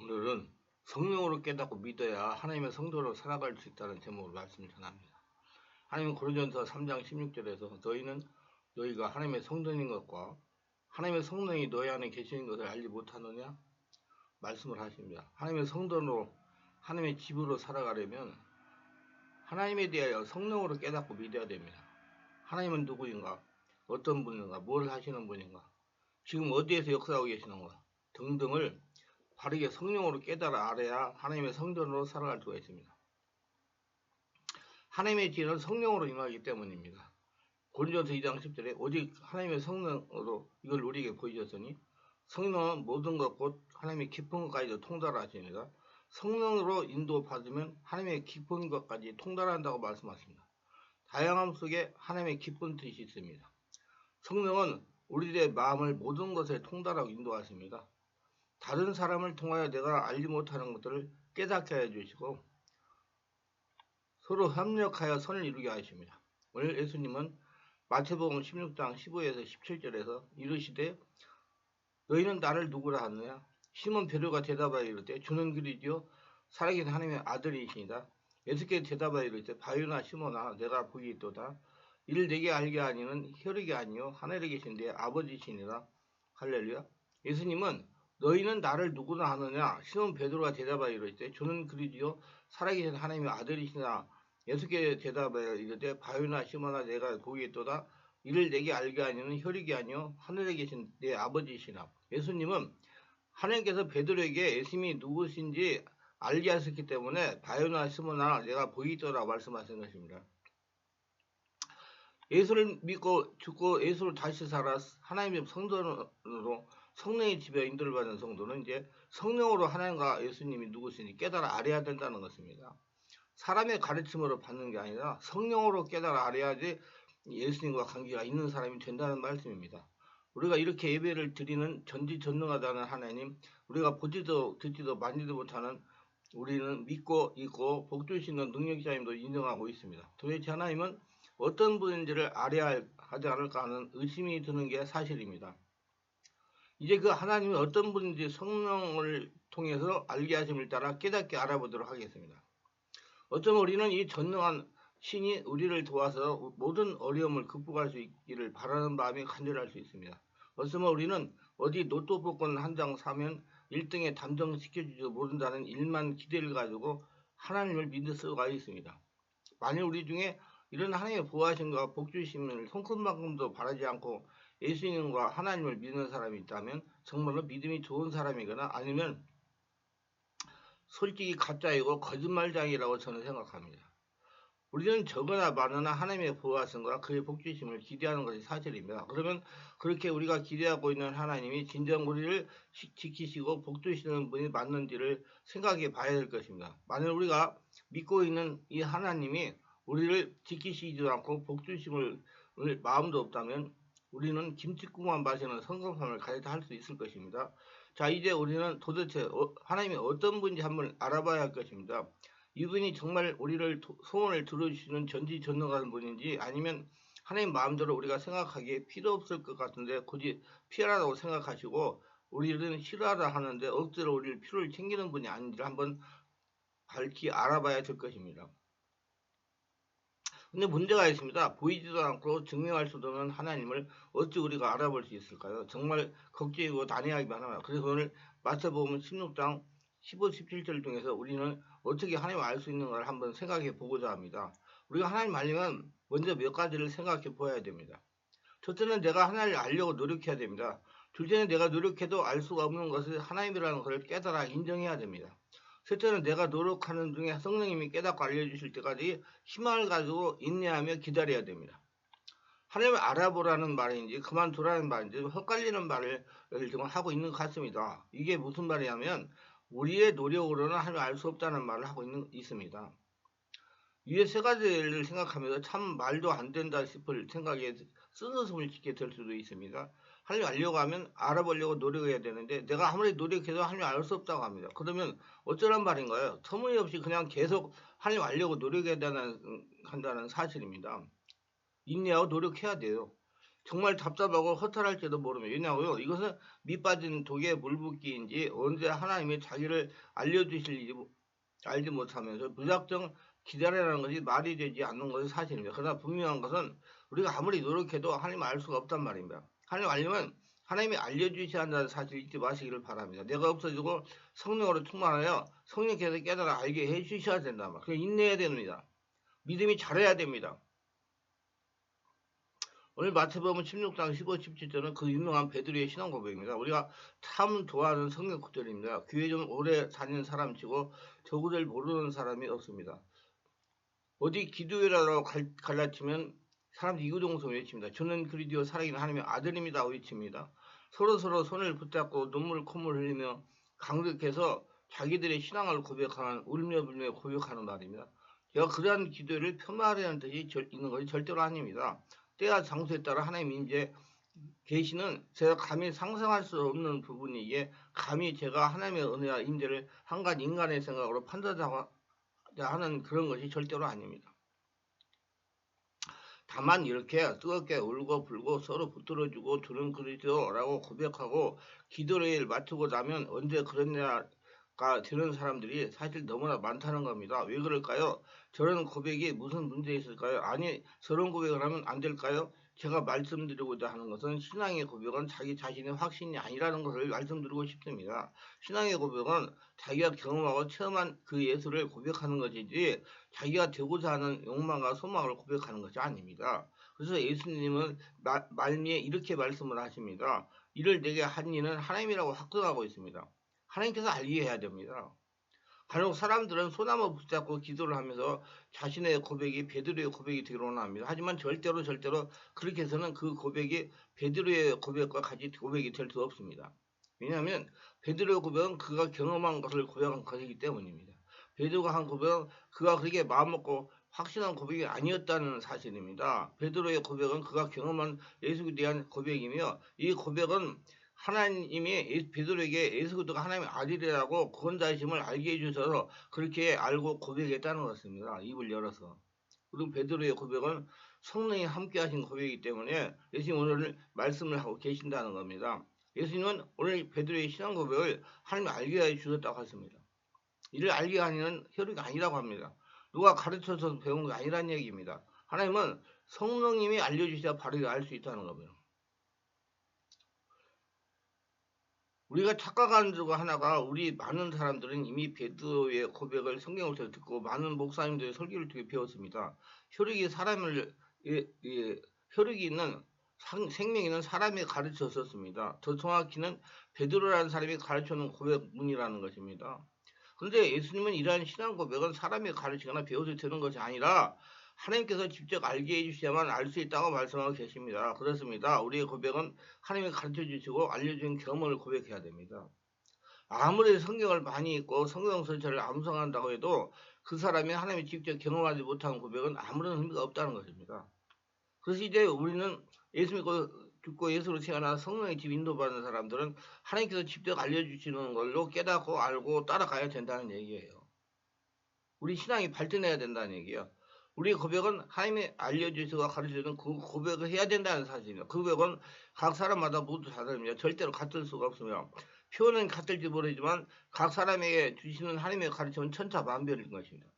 오늘은 성령으로 깨닫고 믿어야 하나님의 성도로 살아갈 수 있다는 제목으로 말씀을 전합니다. 하나님은 고린도전서 3장 16절에서 너희가 하나님의 성도인 것과 하나님의 성령이 너희 안에 계시는 것을 알지 못하느냐 말씀을 하십니다. 하나님의 성도로 하나님의 집으로 살아가려면 하나님에 대하여 성령으로 깨닫고 믿어야 됩니다. 하나님은 누구인가? 어떤 분인가? 뭘 하시는 분인가? 지금 어디에서 역사하고 계시는가? 등등을 바르게 성령으로 깨달아 알아야 하나님의 성전으로 살아갈 수가 있습니다. 하나님의 지혜는 성령으로 임하기 때문입니다. 고린도전서 2장 10절에 오직 하나님의 성령으로 이걸 우리에게 보이셨으니 성령은 모든 것 곧 하나님의 깊은 것까지도 통달하십니다. 성령으로 인도받으면 하나님의 깊은 것까지 통달한다고 말씀하십니다. 다양함 속에 하나님의 깊은 뜻이 있습니다. 성령은 우리들의 마음을 모든 것에 통달하고 인도하십니다. 다른 사람을 통하여 내가 알지 못하는 것들을 깨닫게 해주시고 서로 협력하여 선을 이루게 하십니다. 오늘 예수님은 마태복음 16장 15에서 17절에서 이르시되 너희는 나를 누구라 하느냐? 시몬 베드로가 대답하여 이르되 주는 그리스도요 살아계신 하나님의 아들이시니라. 예수께서 대답하여 이르되 바요나 시몬아 내가 보기 있도다. 이를 내게 알게 하니는 혈육이 아니요 하늘에 계신 내 아버지시니라. 할렐루야. 예수님은 너희는 나를 누구나 하느냐? 시몬 베드로가 대답하여 이르되 주는 그리스도요 살아계신 하나님의 아들이시나. 예수께서 대답하여 이르되 바요나 시몬아 내가 보기 있도다. 이를 내게 알게 하니는 혈육이 아니요 하늘에 계신 내 아버지시나. 예수님은 하나님께서 베드로에게 예수님이 누구신지 알게 하셨기 때문에 바요나 시몬아 내가 보기 있도다 말씀하신 것입니다. 예수를 믿고 죽고 예수를 다시 살아 하나님의 성도로 성령의 지배 인도를 받는 성도는 이제 성령으로 하나님과 예수님이 누구신지 깨달아 알아야 된다는 것입니다. 사람의 가르침으로 받는 게 아니라 성령으로 깨달아 알아야지 예수님과 관계가 있는 사람이 된다는 말씀입니다. 우리가 이렇게 예배를 드리는 전지전능하다는 하나님, 우리가 보지도 듣지도 만지도 못하는 우리는 믿고 있고 복주시는 능력자임도 인정하고 있습니다. 도대체 하나님은 어떤 분인지를 알아야 하지 않을까 하는 의심이 드는 게 사실입니다. 이제 그 하나님이 어떤 분인지 성령을 통해서 알게 하심을 따라 깨닫게 알아보도록 하겠습니다. 어쩌면 우리는 이 전능한 신이 우리를 도와서 모든 어려움을 극복할 수 있기를 바라는 마음이 간절할 수 있습니다. 어쩌면 우리는 어디 로또 복권 한 장 사면 1등에 당첨시켜주지도 모른다는 일만 기대를 가지고 하나님을 믿을 수가 있습니다. 만일 우리 중에 이런 하나님의 보호하심과 복주심을 손끝만큼도 바라지 않고 예수님과 하나님을 믿는 사람이 있다면 정말로 믿음이 좋은 사람이거나 아니면 솔직히 가짜이고 거짓말장이라고 저는 생각합니다. 우리는 적으나 많으나 하나님의 보호하심과 그의 복주심을 기대하는 것이 사실입니다. 그러면 그렇게 우리가 기대하고 있는 하나님이 진정 우리를 지키시고 복주시는 분이 맞는지를 생각해 봐야 될 것입니다. 만일 우리가 믿고 있는 이 하나님이 우리를 지키시지도 않고 복주심을 마음도 없다면 우리는 김치국만 마시는 성급함을 가져다 할 수 있을 것입니다. 자, 이제 우리는 도대체 하나님이 어떤 분인지 한번 알아봐야 할 것입니다. 이분이 정말 우리를 소원을 들어주시는 전지전능한 분인지 아니면 하나님 마음대로 우리가 생각하기에 필요 없을 것 같은데 굳이 필요하다고 생각하시고 우리는 싫어하다 하는데 억지로 우리를 필요를 챙기는 분이 아닌지 한번 밝히 알아봐야 될 것입니다. 근데 문제가 있습니다. 보이지도 않고 증명할 수도 없는 하나님을 어찌 우리가 알아볼 수 있을까요? 정말 걱정이고 난해하기만 합니다. 그래서 오늘 마태복음 16장 15, 17절 중에서 우리는 어떻게 하나님을 알 수 있는가를 한번 생각해 보고자 합니다. 우리가 하나님 알려면 먼저 몇 가지를 생각해 보아야 됩니다. 첫째는 내가 하나님을 알려고 노력해야 됩니다. 둘째는 내가 노력해도 알 수가 없는 것을 하나님이라는 것을 깨달아 인정해야 됩니다. 셋째는 내가 노력하는 중에 성령님이 깨닫고 알려주실 때까지 희망을 가지고 인내하며 기다려야 됩니다. 하나님을 알아보라는 말인지 그만두라는 말인지 헛갈리는 말을 지금 하고 있는 것 같습니다. 이게 무슨 말이냐면 우리의 노력으로는 하나님을 알 수 없다는 말을 하고 있습니다. 위에 세 가지를 생각하면서 참 말도 안 된다 싶을 생각에 쓴웃음을 짓게 될 수도 있습니다. 하나님 알려고 하면 알아보려고 노력해야 되는데 내가 아무리 노력해도 하나님 알 수 없다고 합니다. 그러면 어쩌란 말인가요? 터무니없이 그냥 계속 하나님 알려고 노력해야 한다는 사실입니다. 인내하고 노력해야 돼요. 정말 답답하고 허탈할지도 모릅니다. 왜냐하고요. 이것은 밑빠진 독에 물붓기인지 언제 하나님이 자기를 알려주실지 알지 못하면서 무작정 기다리라는 것이 말이 되지 않는 것이 사실입니다. 그러나 분명한 것은 우리가 아무리 노력해도 하나님을 알 수가 없단 말입니다. 하나님 알려면 하나님이 알려주셔야 한다는 사실을 잊지 마시기를 바랍니다. 내가 없어지고 성령으로 충만하여 성령께서 깨달아 알게 해주셔야 된다. 그래서 인내해야 됩니다. 믿음이 잘해야 됩니다. 오늘 마태복음 16장 15, 17절은 그 유명한 베드로의 신앙 고백입니다. 우리가 참 좋아하는 성경 구절입니다. 교회 좀 오래 다니는 사람치고 저 구절 모르는 사람이 없습니다. 어디 기도회라고 갈라치면 사람들이 이구동성 외칩니다. 저는 그리스도 살아계신 하나님의 아들입니다 외칩니다. 서로 손을 붙잡고 눈물 콧물 흘리며 강력해서 자기들의 신앙을 고백하는 울며불며 고백하는 말입니다. 제가 그러한 기도를 폄하하려는 뜻이 있는 것이 절대로 아닙니다. 때와 장소에 따라 하나님 이제 계시는 제가 감히 상상할 수 없는 부분이기에 감히 제가 하나님의 은혜와 임재를 한 가지 인간의 생각으로 판단하는 그런 것이 절대로 아닙니다. 다만 이렇게 뜨겁게 울고 불고 서로 붙들어주고 주는 그리스도라고 고백하고 기도를 마치고 나면 언제 그랬냐가 되는 사람들이 사실 너무나 많다는 겁니다. 왜 그럴까요? 저런 고백이 무슨 문제 있을까요? 아니 저런 고백을 하면 안 될까요? 제가 말씀드리고자 하는 것은 신앙의 고백은 자기 자신의 확신이 아니라는 것을 말씀드리고 싶습니다. 신앙의 고백은 자기가 경험하고 체험한 그 예수를 고백하는 것이지 자기가 되고자 하는 욕망과 소망을 고백하는 것이 아닙니다. 그래서 예수님은 말미에 이렇게 말씀을 하십니다. 이를 내게 한 이는 하나님이라고 확증하고 있습니다. 하나님께서 알게 해야 됩니다. 간혹 사람들은 소나무 붙잡고 기도를 하면서 자신의 고백이 베드로의 고백이 되기로 합니다. 하지만 절대로 그렇게 해서는 그 고백이 베드로의 고백과 같이 고백이 될 수 없습니다. 왜냐하면 베드로의 고백은 그가 경험한 것을 고백한 것이기 때문입니다. 베드로가 한 고백은 그가 그렇게 마음먹고 확신한 고백이 아니었다는 사실입니다. 베드로의 고백은 그가 경험한 예수에 대한 고백이며 이 고백은 하나님이 베드로에게 예수 그리스도가 하나님의 아들이라고 구원자이심을 알게 해주셔서 그렇게 알고 고백했다는 것입니다. 입을 열어서. 그리고 베드로의 고백은 성령이 함께하신 고백이기 때문에 예수님 오늘 말씀을 하고 계신다는 겁니다. 예수님은 오늘 베드로의 신앙 고백을 하나님이 알게 해주셨다고 하십니다. 이를 알게 하는 혈육이 아니라고 합니다. 누가 가르쳐서 배운 게 아니란 얘기입니다. 하나님은 성령님이 알려주셔야 바로 알 수 있다는 겁니다. 우리가 착각하는 중 하나가 우리 많은 사람들은 이미 베드로의 고백을 성경을 통해 듣고 많은 목사님들의 설교를 통해 배웠습니다. 혈육이 사람을 혈육이 있는 생명이 있는 사람이 가르쳤었습니다. 더 정확히는 베드로라는 사람이 가르쳐놓은 고백문이라는 것입니다. 그런데 예수님은 이러한 신앙 고백은 사람이 가르치거나 배워서 되는 것이 아니라 하나님께서 직접 알게 해주셔야만 알 수 있다고 말씀하고 계십니다. 그렇습니다. 우리의 고백은 하나님이 가르쳐 주시고 알려준 경험을 고백해야 됩니다. 아무리 성경을 많이 읽고 성경 전체를 암송한다고 해도 그 사람이 하나님이 직접 경험하지 못한 고백은 아무런 의미가 없다는 것입니다. 그래서 이제 우리는 예수 믿고 죽고 예수로 태어나 성령의 집 인도받는 사람들은 하나님께서 직접 알려주시는 걸로 깨닫고 알고 따라가야 된다는 얘기예요. 우리 신앙이 발전해야 된다는 얘기예요. 우리 고백은 하나님이 알려주시고 가르쳐주는 그 고백을 해야 된다는 사실입니다. 그 고백은 각 사람마다 모두 다릅니다. 절대로 같을 수가 없으며 표현은 같을지 모르지만 각 사람에게 주시는 하나님의 가르침은 천차만별인 것입니다.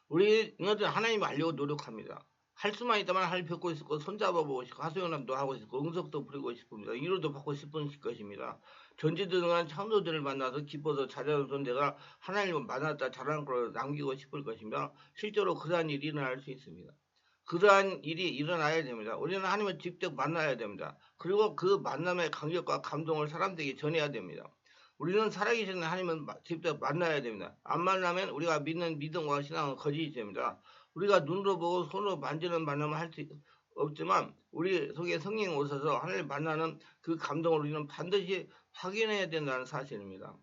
우리는 하나님을 알려고 노력합니다. 할 수만 있다면 할 뵙고 싶고 손잡아보고 싶고 하소연함도 하고 싶고 응석도 부리고 싶습니다. 위로도 받고 싶은 것입니다. 전지전능한 창조들을 만나서 기뻐서 자라는 존재가 하나님을 만났다 자라는 걸 남기고 싶을 것이며 실제로 그러한 일이 일어날 수 있습니다. 그러한 일이 일어나야 됩니다. 우리는 하나님을 직접 만나야 됩니다. 그리고 그 만남의 감격과 감동을 사람들에게 전해야 됩니다. 우리는 살아계신 하나님을 직접 만나야 됩니다. 안 만나면 우리가 믿는 믿음과 신앙은 거짓이 됩니다. 우리가 눈으로 보고 손으로 만지는 만남을 할 수 없지만 우리 속에 성령이 오셔서 하나님을 만나는 그 감동을 우리는 반드시 확인해야 된다는 사실입니다.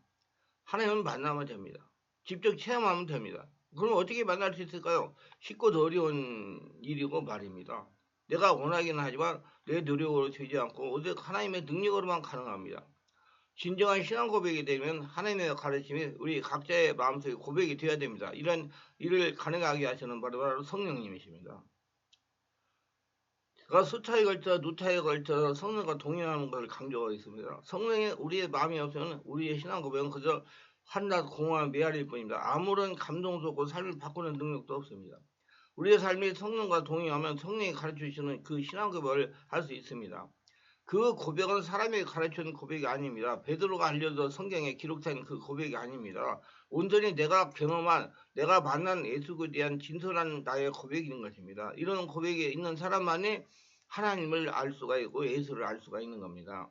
하나님을 만나면 됩니다. 직접 체험하면 됩니다. 그럼 어떻게 만날 수 있을까요? 쉽고도 어려운 일이고 말입니다. 내가 원하기는 하지만 내 노력으로 되지 않고 오직 하나님의 능력으로만 가능합니다. 진정한 신앙 고백이 되면 하나님의 가르침이 우리 각자의 마음속에 고백이 되어야 됩니다. 이런 일을 가능하게 하시는 바로 성령님이십니다. 제가 수차에 걸쳐 누차에 걸쳐 성령과 동행하는 것을 강조하고 있습니다. 성령이 우리의 마음이 없으면 우리의 신앙 고백은 그저 한낱 공허한 메아리일 뿐입니다. 아무런 감동도 없고 삶을 바꾸는 능력도 없습니다. 우리의 삶이 성령과 동행하면 성령이 가르쳐주시는 그 신앙 고백을 할 수 있습니다. 그 고백은 사람이 가르쳐준 고백이 아닙니다. 베드로가 알려준 성경에 기록된 그 고백이 아닙니다. 온전히 내가 경험한, 내가 만난 예수에 대한 진솔한 나의 고백인 것입니다. 이런 고백이 있는 사람만이 하나님을 알 수가 있고 예수를 알 수가 있는 겁니다.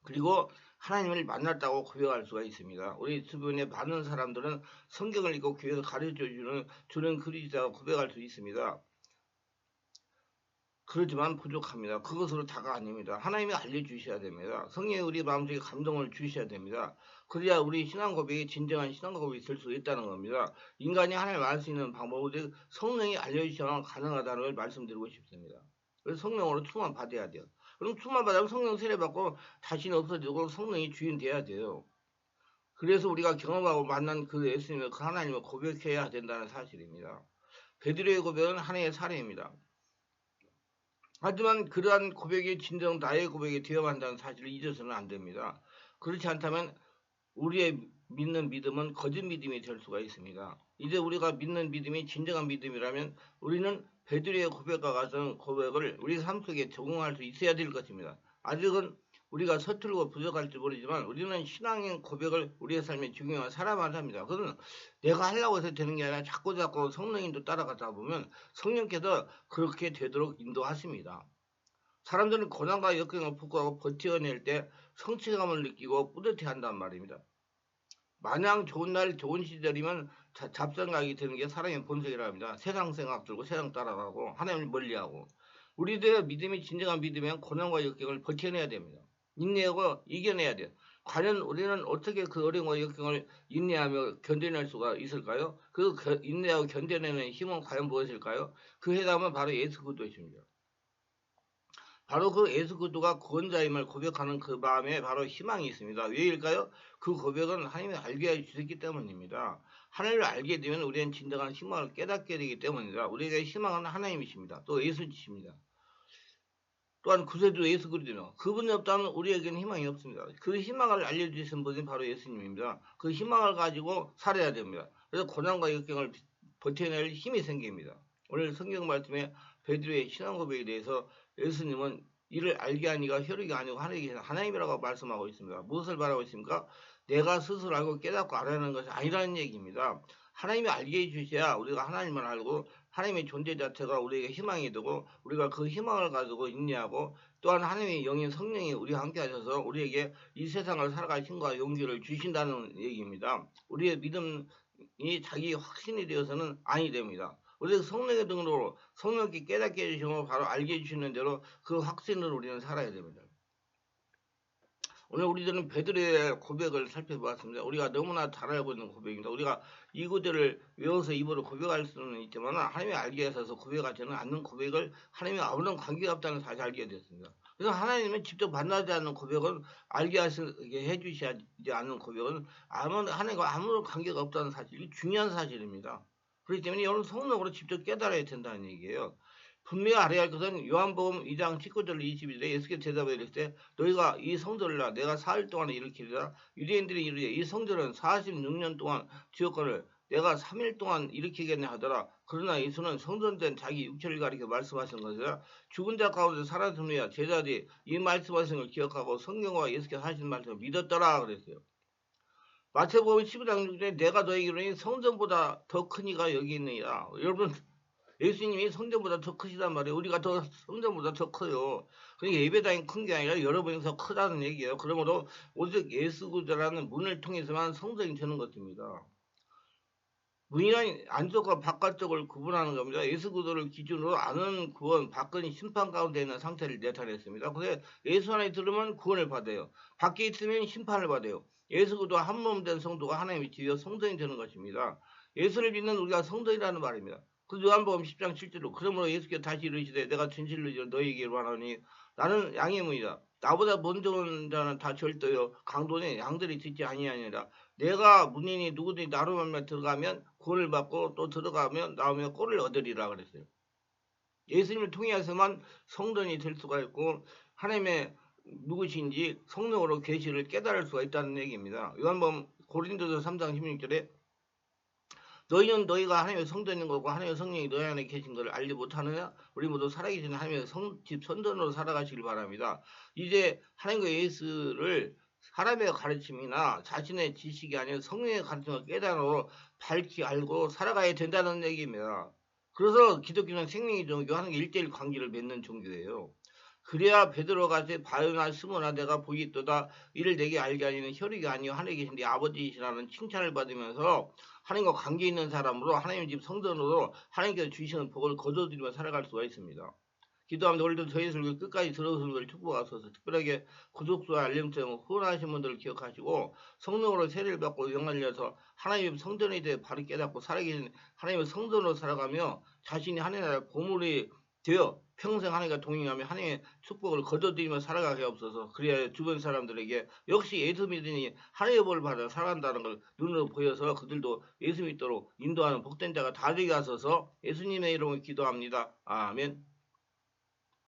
그리고 하나님을 만났다고 고백할 수가 있습니다. 우리 주변에 많은 사람들은 성경을 읽고 교회에서 가르쳐주는 주는 그리스도라고 고백할 수 있습니다. 그렇지만 부족합니다. 그것으로 다가 아닙니다. 하나님이 알려주셔야 됩니다. 성령이 우리 마음속에 감동을 주셔야 됩니다. 그래야 우리 신앙 고백이 진정한 신앙 고백이 될 수 있다는 겁니다. 인간이 하나님을 알 수 있는 방법은 성령이 알려주셔야 가능하다는 걸 말씀드리고 싶습니다. 그래서 성령으로 충만 받아야 돼요. 그럼 충만 받으면 성령 세례받고 다시는 없어지고 성령이 주인 돼야 돼요. 그래서 우리가 경험하고 만난 그 예수님을 그 하나님을 고백해야 된다는 사실입니다. 베드로의 고백은 하나의 사례입니다. 하지만 그러한 고백이 진정 나의 고백이 되어야 한다는 사실을 잊어서는 안 됩니다. 그렇지 않다면 우리의 믿는 믿음은 거짓 믿음이 될 수가 있습니다. 이제 우리가 믿는 믿음이 진정한 믿음이라면 우리는 베드로의 고백과 같은 고백을 우리 삶 속에 적용할 수 있어야 될 것입니다. 아직은 우리가 서툴고 부족할지 모르지만 우리는 신앙의 고백을 우리의 삶에 적용해야 살아만 합니다. 그건 내가 하려고 해서 되는 게 아니라 자꾸 성령님도 따라가다 보면 성령께서 그렇게 되도록 인도하십니다. 사람들은 고난과 역경을 극복하고 버텨낼 때 성취감을 느끼고 뿌듯해한단 말입니다. 마냥 좋은 날 좋은 시절이면 잡생각이 드는 게 사람의 본성이라 합니다. 세상 생각 들고 세상 따라가고 하나님을 멀리하고 우리들의 믿음이 진정한 믿음이면 고난과 역경을 버텨내야 됩니다. 인내하고 이겨내야 돼요. 과연 우리는 어떻게 그 어려움과 역경을 인내하며 견뎌낼 수가 있을까요? 그 인내하고 견뎌내는 힘은 과연 무엇일까요? 그 해답은 바로 예수 그리스도이십니다. 바로 그 예수 그리스도가 구원자임을 고백하는 그 마음에 바로 희망이 있습니다. 왜일까요? 그 고백은 하나님이 알게 해주셨기 때문입니다. 하나님을 알게 되면 우리는 진정한 희망을 깨닫게 되기 때문입니다. 우리에게 희망은 하나님이십니다. 또 예수님이십니다. 또한 구세주 예수 그리스도는 그분이 없다면 우리에게는 희망이 없습니다. 그 희망을 알려주신 분이 바로 예수님입니다. 그 희망을 가지고 살아야 됩니다. 그래서 고난과 역경을 버텨낼 힘이 생깁니다. 오늘 성경 말씀에 베드로의 신앙 고백에 대해서 예수님은 이를 알게 하니가 혈육이 아니고 하나님이라고 말씀하고 있습니다. 무엇을 말하고 있습니까? 내가 스스로 알고 깨닫고 알아내는 것이 아니라는 얘기입니다. 하나님이 알게 해주셔야 우리가 하나님을 알고 하나님의 존재 자체가 우리에게 희망이 되고 우리가 그 희망을 가지고 인내하고 또한 하나님의 영인 성령이 우리와 함께 하셔서 우리에게 이 세상을 살아갈 힘과 용기를 주신다는 얘기입니다. 우리의 믿음이 자기 확신이 되어서는 아니 됩니다. 우리가 성령의 등으로 성령께 깨닫게 해주시고 바로 알게 해주시는 대로 그 확신으로 우리는 살아야 됩니다. 오늘 우리들은 베드로의 고백을 살펴보았습니다. 우리가 너무나 잘 알고 있는 고백입니다. 우리가 이 구절을 외워서 입으로 고백할 수는 있지만 하나님이 알게 하셔서 고백하지는 않는 고백을 하나님이 아무런 관계가 없다는 사실을 알게 되었습니다. 그래서 하나님은 직접 만나지 않는 고백은 알게 하시게 해주시지 않는 고백은 하나님과 아무런 관계가 없다는 사실이 중요한 사실입니다. 그렇기 때문에 여러분 성령으로 직접 깨달아야 된다는 얘기예요. 분명히 알아야 할 것은 요한복음 2장 19절 21절에 예수께서 대답해 이르시되 너희가 이 성전을 내가 4일 동안 일으키리라. 유대인들이 이르되 이 성전은 46년 동안 지었거늘 내가 3일 동안 일으키겠냐 하더라. 그러나 예수는 성전된 자기 육체를 가리켜 말씀하신 것이라. 죽은 자 가운데 살아선 후에 제자들이 이 말씀하신 걸 기억하고 성경과 예수께서 하신 말씀을 믿었더라 그랬어요. 마태복음 15장 6절에 내가 너에게 이르니 성전보다 더 큰 이가 여기 있느니라. 여러분 예수님이 성전보다 더 크시단 말이에요. 우리가 성전보다 더 커요. 그러니까 예배당이 큰 게 아니라 여러분이 더 크다는 얘기예요. 그러므로 오직 예수 그리스도라는 문을 통해서만 성전이 되는 것입니다. 문이란 안쪽과 바깥쪽을 구분하는 겁니다. 예수 그리스도를 기준으로 아는 구원, 밖은 심판 가운데 있는 상태를 나타냈습니다. 그래서 예수 안에 들으면 구원을 받아요. 밖에 있으면 심판을 받아요. 예수 그리스도와 한 몸 된 성도가 하나님의 집이여 성전이 되는 것입니다. 예수를 믿는 우리가 성전이라는 말입니다. 그 요한복음 10장 7절로 그러므로 예수께서 다시 이르시되 내가 진실로 너희에게 이르노니 나는 양의 문이다. 나보다 먼저 온 자는 다 절도요 강도니 양들이 듣지 아니하니라. 내가 문이니 누구든지 나로 말미암아 들어가면 구원을 받고 또 들어가면 나오면 꼴을 얻으리라 그랬어요. 예수님을 통해서만 성전이 될 수가 있고 하나님의 누구신지 성령으로 계시를 깨달을 수가 있다는 얘기입니다. 요한복음 고린도서 3장 16절에 너희는 너희가 하나님의 성전인 거고 하나님의 성령이 너희 안에 계신 것을 알지 못하느냐? 우리 모두 살아계신 하나님의 집 선전으로 살아가시길 바랍니다. 이제 하나님과 예수를 사람의 가르침이나 자신의 지식이 아닌 성령의 가르침을 깨달아 밝히 알고 살아가야 된다는 얘기입니다. 그래서 기독교는 생명의 종교 하는 게 1:1 관계를 맺는 종교예요. 그래야 베드로가 바요나 스모나 내가 보이또다 이를 내게 알게 하니는 혈육이 아니요 하늘에 계신 네 아버지이시라는 칭찬을 받으면서 하나님과 관계 있는 사람으로 하나님의 집 성전으로 하나님께서 주시는 복을 거둬들이며 살아갈 수가 있습니다. 기도합니다. 오늘도 저희 설교 끝까지 들어오신 분들 축복하소서. 특별하게 구독수와 알림처럼 후원하신 분들을 기억하시고 성령으로 세례를 받고 영을 열려서 하나님의 성전에 대해 바로 깨닫고 살아계신 하나님의 성전으로 살아가며 자신이 하나님의 나라 보물이 되어 평생 하나님과 동행하며 하나님의 축복을 거둬들이며 살아가게 없어서 그래야 주변 사람들에게 역시 예수 믿으니 하나님의 복을 받아 살아간다는 걸 눈으로 보여서 그들도 예수 믿도록 인도하는 복된 자가 다 되게 하소서. 예수님의 이름으로 기도합니다. 아멘.